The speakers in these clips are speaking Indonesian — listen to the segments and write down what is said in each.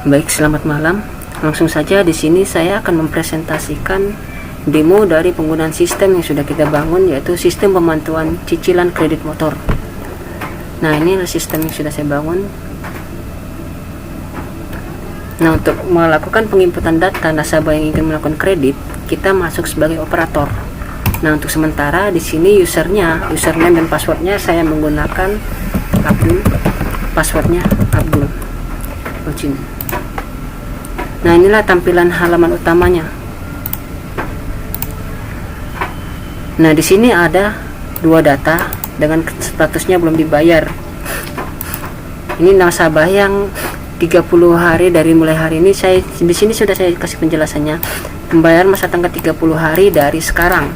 Baik, selamat malam. Langsung saja di sini saya akan mempresentasikan demo dari penggunaan sistem yang sudah kita bangun, yaitu sistem pemantauan cicilan kredit motor. Nah, ini sistem yang sudah saya bangun. Nah, untuk melakukan penginputan data nasabah yang ingin melakukan kredit, kita masuk sebagai operator. Nah, untuk sementara di sini username dan passwordnya saya menggunakan Abdul, passwordnya Abdul. Login. Nah, inilah tampilan halaman utamanya. Nah, di sini ada dua data dengan statusnya belum dibayar. Ini nasabah yang 30 hari dari mulai hari ini. Di sini sudah saya kasih penjelasannya. Pembayaran masa tanggal 30 hari dari sekarang.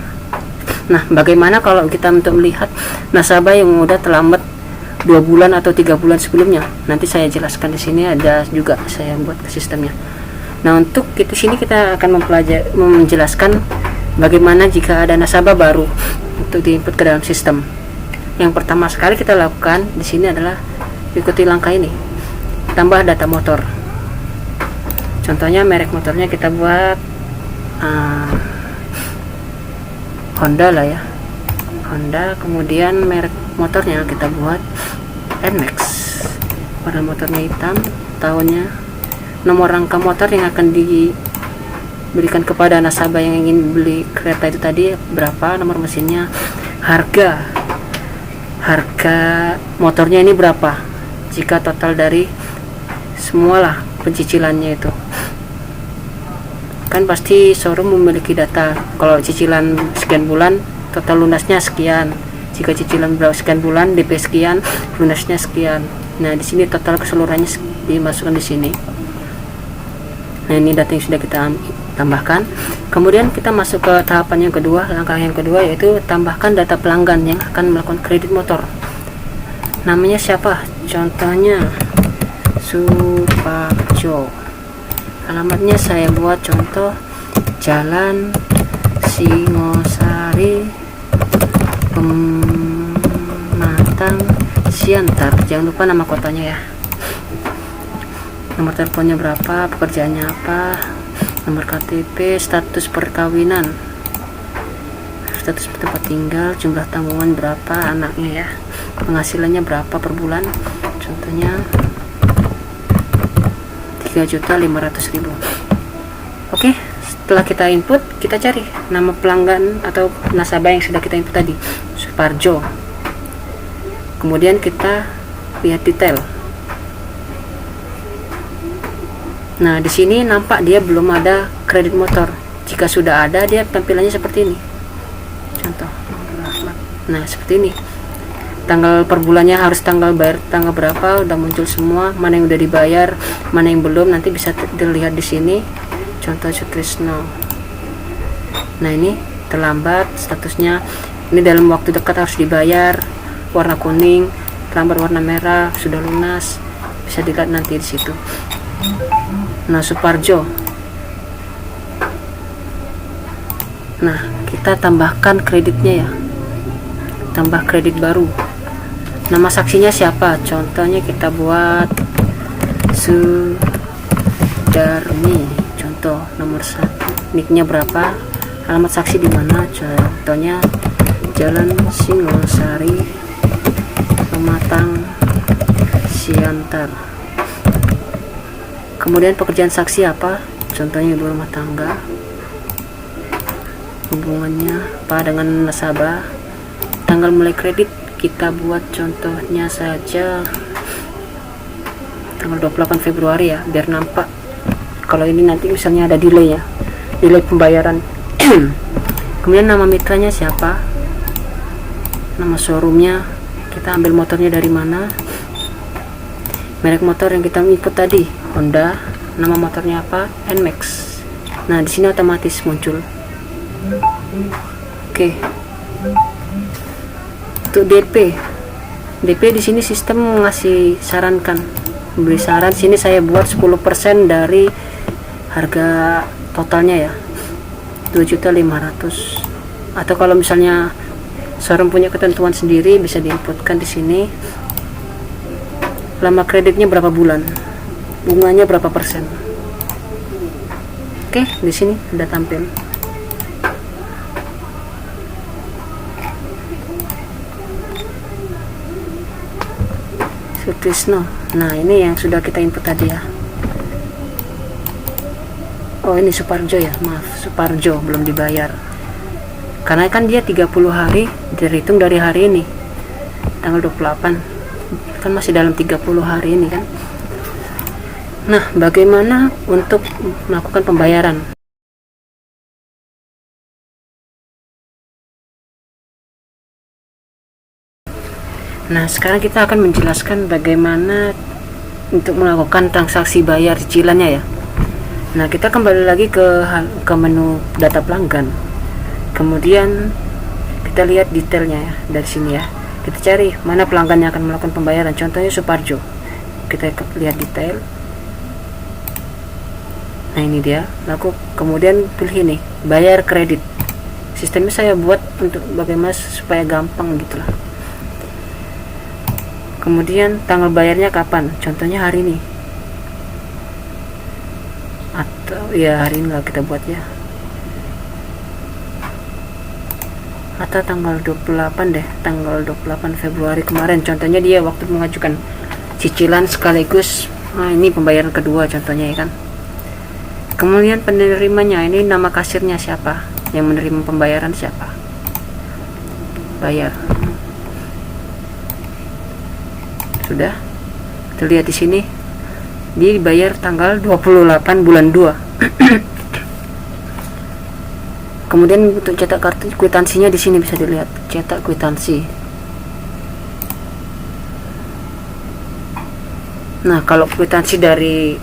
Nah, bagaimana kalau kita untuk melihat nasabah yang udah terlambat 2 bulan atau 3 bulan sebelumnya? Nanti saya jelaskan di sini, ada juga saya buat ke sistemnya. Nah, untuk di sini kita akan menjelaskan bagaimana jika ada nasabah baru untuk diinput ke dalam sistem. Yang pertama sekali kita lakukan di sini adalah ikuti langkah ini. Tambah data motor. Contohnya merek motornya kita buat Honda lah ya. Honda, kemudian merek motornya kita buat NMAX. Warna motornya hitam, tahunnya, nomor rangka motor yang akan diberikan kepada nasabah yang ingin beli kereta itu tadi berapa, nomor mesinnya, harga motornya ini berapa jika total dari semualah pencicilannya itu. Kan pasti showroom memiliki data, kalau cicilan sekian bulan total lunasnya sekian, jika cicilan sekian bulan DP sekian, lunasnya sekian. Nah, di sini total keseluruhannya dimasukkan di sini. Nah, ini data yang sudah kita tambahkan. Kemudian kita masuk ke tahapan yang kedua, langkah yang kedua, yaitu tambahkan data pelanggan yang akan melakukan kredit motor. Namanya siapa? Contohnya Suparjo. Alamatnya saya buat contoh Jalan Singosari, Pematang Siantar. Jangan lupa nama kotanya ya. Nomor teleponnya berapa, pekerjaannya apa, nomor KTP, status perkawinan, status tempat tinggal, jumlah tanggungan berapa anaknya ya, penghasilannya berapa per bulan, contohnya 3.500.000. Oke, setelah kita input, kita cari nama pelanggan atau nasabah yang sudah kita input tadi, Suparjo. Kemudian kita lihat detail. Nah, di sini nampak dia belum ada kredit motor. Jika sudah ada, dia tampilannya seperti ini. Contoh. Nah, seperti ini. Tanggal per bulannya harus tanggal bayar tanggal berapa, udah muncul semua, mana yang udah dibayar, mana yang belum, nanti bisa dilihat di sini. Contoh Sutrisno. Nah, ini terlambat statusnya. Ini dalam waktu dekat harus dibayar. Warna kuning, terlambat warna merah, sudah lunas. Bisa dilihat nanti di situ. Nah, Suparjo. Nah, kita tambahkan kreditnya ya. Tambah kredit baru. Nama saksinya siapa? Contohnya kita buat Sudarmi. Contoh nomor 1. Nicknya berapa? Alamat saksi di mana? Contohnya Jalan Singosari, Pematang Siantar. Kemudian pekerjaan saksi apa? Contohnya ibu rumah tangga. Hubungannya apa dengan nasabah? Tanggal mulai kredit kita buat contohnya saja tanggal 28 Februari ya, biar nampak. Kalau ini nanti misalnya ada delay ya, delay pembayaran. Kemudian nama mitranya siapa? Nama showroomnya, kita ambil motornya dari mana? Merek motor yang kita input tadi, Honda. Nama motornya apa? NMAX. Nah, di sini otomatis muncul. Oke. Untuk DP di sini sistem ngasih sarankan, beri saran. Sini saya buat 10% dari harga totalnya ya, 2.500.000. Atau kalau misalnya showroom punya ketentuan sendiri, bisa diinputkan di sini. Lama kreditnya berapa bulan? bunganya berapa persen. Oke, di sini udah tampil. Sutrisno. Nah, ini yang sudah kita input tadi ya. Oh, ini Suparjo ya, maaf, Suparjo belum dibayar. Karena kan dia 30 hari dihitung dari hari ini. Tanggal 28. Kan masih dalam 30 hari ini kan. Nah, bagaimana untuk melakukan pembayaran? Nah, sekarang kita akan menjelaskan bagaimana untuk melakukan transaksi bayar cicilannya ya. Nah, kita kembali lagi ke menu data pelanggan. Kemudian kita lihat detailnya ya dari sini ya. Kita cari mana pelanggan yang akan melakukan pembayaran. Contohnya Suparjo. Kita lihat detail. Nah, ini dia. Lalu kemudian pilih ini, bayar kredit. Sistemnya saya buat untuk bagaimana supaya gampang gitulah. Kemudian tanggal bayarnya kapan? Contohnya hari ini. Atau ya hari ini lah kita buat ya. Atau tanggal 28 deh, tanggal 28 Februari kemarin. Contohnya dia waktu mengajukan cicilan sekaligus. Nah, ini pembayaran kedua contohnya ya kan. Kemudian penerimanya, ini nama kasirnya siapa? Yang menerima pembayaran siapa? Bayar. Sudah terlihat di sini dia dibayar tanggal 28 bulan 2. Kemudian untuk cetak kartu kwitansinya di sini bisa dilihat, cetak kwitansi. Nah, kalau kwitansi dari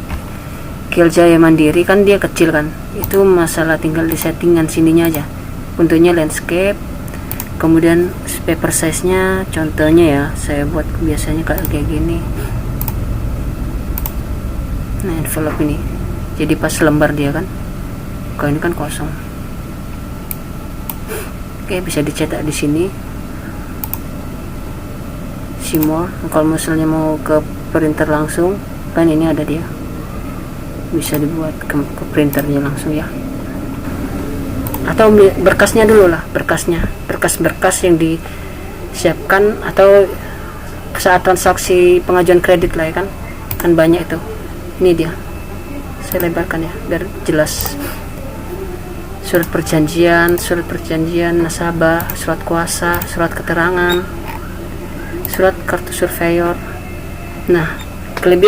Kiljaya Mandiri kan dia kecil kan, itu masalah tinggal di settingan sininya aja. Bentuknya landscape. Kemudian paper size nya contohnya ya, saya buat biasanya kayak gini. Nah, envelope ini jadi pas lembar dia kan, kalau ini kan kosong. Oke, bisa dicetak di sini. See more. Kalau misalnya mau ke printer langsung kan ini ada dia, bisa dibuat ke printernya langsung ya. Atau berkasnya dulu lah, berkas-berkas yang disiapkan atau saat transaksi pengajuan kredit lah ya kan banyak itu. Ini dia, saya lebarkan ya biar jelas. Surat perjanjian nasabah, surat kuasa, surat keterangan, surat kartu surveyor. Nah,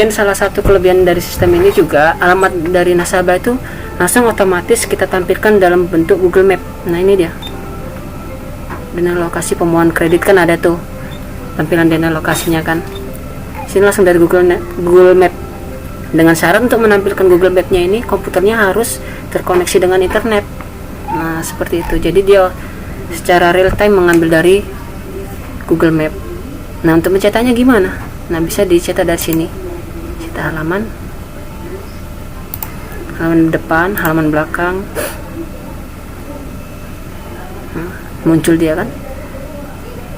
salah satu kelebihan dari sistem ini juga alamat dari nasabah itu langsung otomatis kita tampilkan dalam bentuk Google Map. Nah, ini dia dana lokasi pemohon kredit kan ada tuh tampilan dana lokasinya kan. Sini langsung dari Google Map. Dengan syarat untuk menampilkan Google Map-nya ini komputernya harus terkoneksi dengan internet. Nah, seperti itu. Jadi dia secara real time mengambil dari Google Map. Nah, untuk mencetaknya gimana? Nah, bisa dicetak dari sini. Cetak halaman depan, halaman belakang. Nah, muncul dia kan.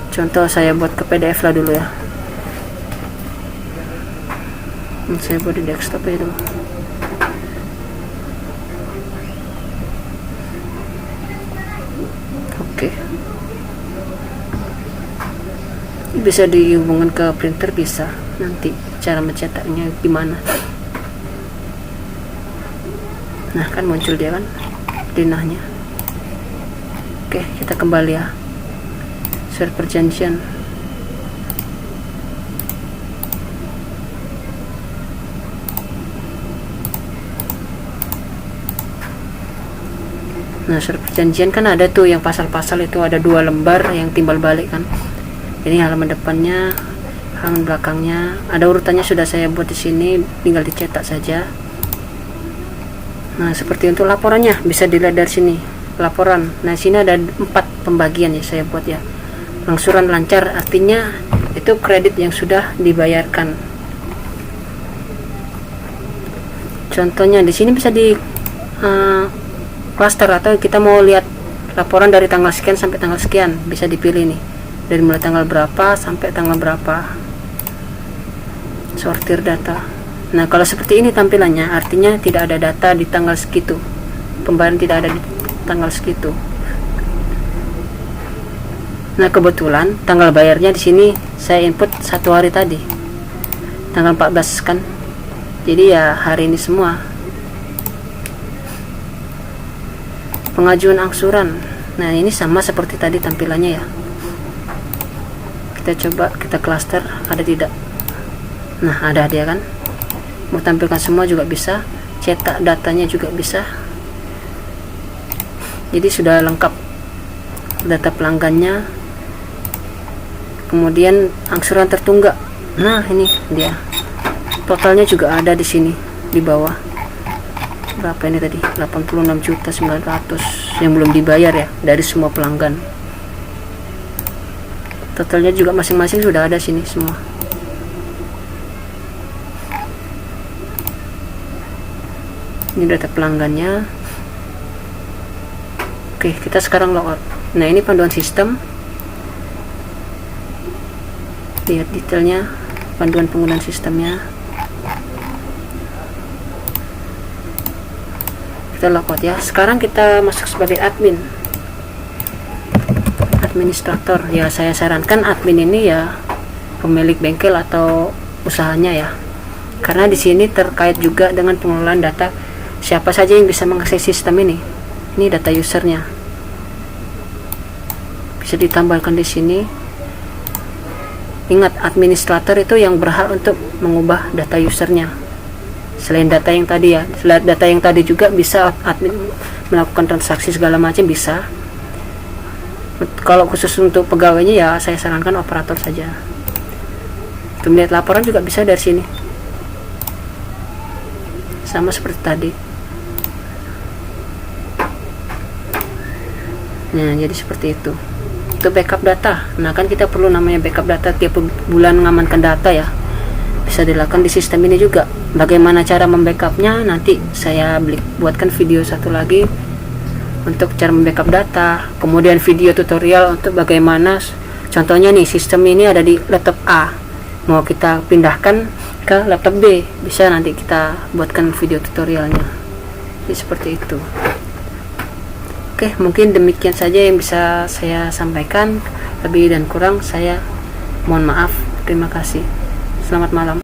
Contoh saya buat ke PDF lah dulu ya. Saya buat di desktop ya dulu. Oke. Bisa dihubungkan ke printer, bisa. Nanti cara mencetaknya gimana. Nah, kan muncul dia kan dinahnya. Oke, kita kembali ya. Surat perjanjian. Nah, surat perjanjian kan ada tuh yang pasal-pasal itu ada 2 lembar yang timbal balik kan. Ini halaman depannya, halaman belakangnya, ada urutannya sudah saya buat di sini, tinggal dicetak saja. Nah, seperti untuk laporannya bisa dilihat dari sini. Laporan. Nah, sini ada 4 pembagian ya saya buat ya. Langsuran lancar artinya itu kredit yang sudah dibayarkan. Contohnya di sini bisa di cluster atau kita mau lihat laporan dari tanggal sekian sampai tanggal sekian, bisa dipilih nih dari mulai tanggal berapa sampai tanggal berapa. Sortir data. Nah, kalau seperti ini tampilannya, artinya tidak ada data di tanggal segitu, pembayaran tidak ada di tanggal segitu. Nah, kebetulan tanggal bayarnya di sini saya input 1 hari tadi, tanggal 14 kan, jadi ya hari ini semua. Pengajuan angsuran, nah ini sama seperti tadi tampilannya ya. Kita coba, kita cluster, ada tidak? Nah, ada dia kan. Mau tampilkan semua juga bisa, cetak datanya juga bisa. Jadi sudah lengkap data pelanggannya. Kemudian angsuran tertunggak. Nah, ini dia. Totalnya juga ada di sini di bawah. Berapa ini tadi? 86.900.000 yang belum dibayar ya dari semua pelanggan. Totalnya juga masing-masing sudah ada sini semua. Ini data pelanggannya. Oke, kita sekarang logout. Nah, ini panduan sistem. Lihat detailnya, panduan penggunaan sistemnya. Kita logout ya. Sekarang kita masuk sebagai admin, administrator. Ya, saya sarankan admin ini ya pemilik bengkel atau usahanya ya, karena di sini terkait juga dengan pengelolaan data. Siapa saja yang bisa mengakses sistem ini? Ini data usernya. Bisa ditambahkan di sini. Ingat, administrator itu yang berhak untuk mengubah data usernya. Selain data yang tadi ya, selain data yang tadi juga bisa admin melakukan transaksi segala macam bisa. Kalau khusus untuk pegawainya ya saya sarankan operator saja. Untuk melihat laporan juga bisa dari sini. Sama seperti tadi. Nah, jadi seperti itu. Itu backup data. Nah, kan kita perlu namanya backup data tiap bulan, mengamankan data ya. Bisa dilakukan di sistem ini juga. Bagaimana cara membackupnya nanti saya buatkan video satu lagi untuk cara membackup data. Kemudian video tutorial untuk bagaimana, contohnya nih sistem ini ada di laptop A, mau kita pindahkan ke laptop B, bisa nanti kita buatkan video tutorialnya. Jadi seperti itu. Oke, mungkin demikian saja yang bisa saya sampaikan. Lebih dan kurang saya mohon maaf. Terima kasih. Selamat malam.